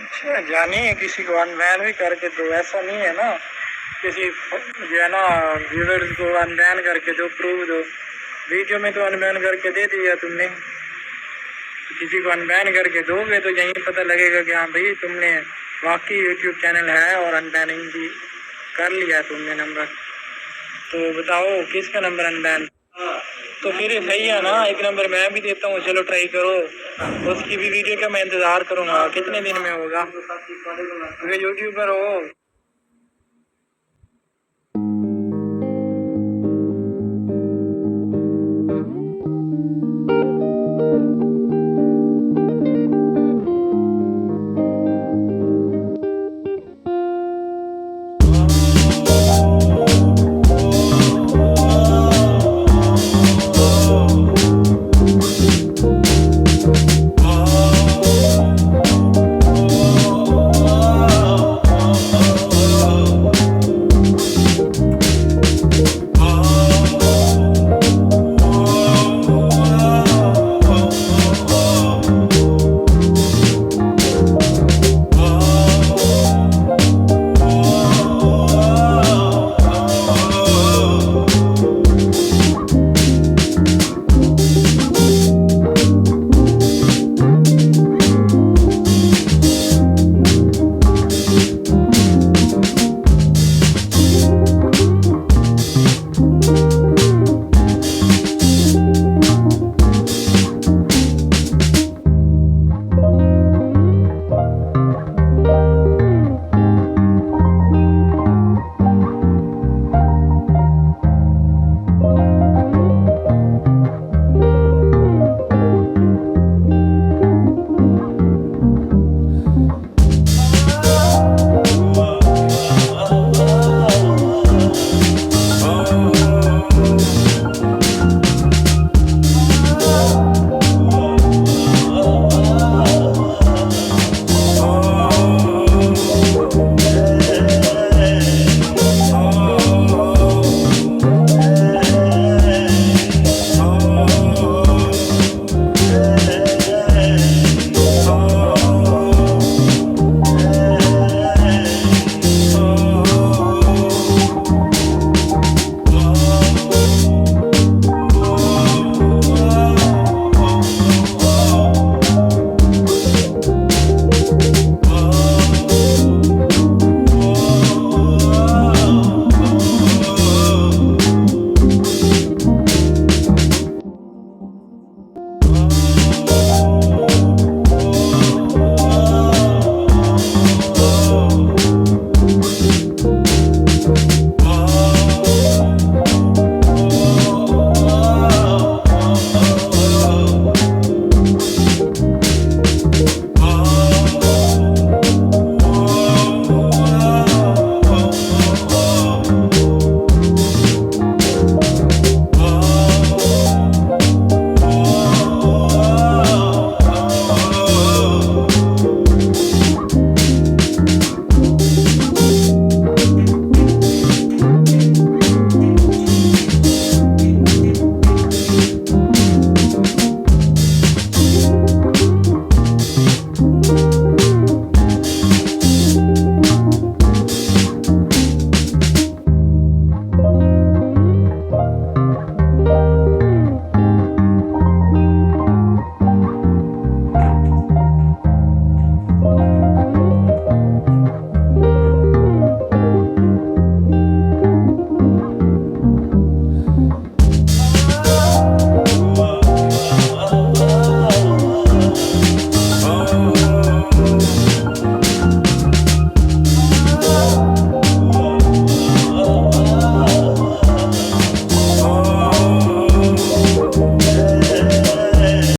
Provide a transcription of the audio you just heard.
अच्छा जानिए, किसी को अनबैन भी करके दो, ऐसा नहीं है ना। किसी जो है ना व्यूअर्स को अनबैन करके दो, प्रूव दो। वीडियो में तो अनबैन करके दे दिया तुमने, किसी को अनबैन करके दोगे तो यही पता लगेगा कि हाँ भाई तुमने वाकई यूट्यूब चैनल है और अनबैनिंग भी कर लिया तुमने नंबर। तो बताओ किसका नंबर अनबैन? तो फिर सही है ना, एक नंबर मैं भी देता हूँ, चलो ट्राई करो। उसकी भी वीडियो का मैं इंतज़ार करूँगा, कितने दिन में होगा? क्योंकि यूट्यूबर हो।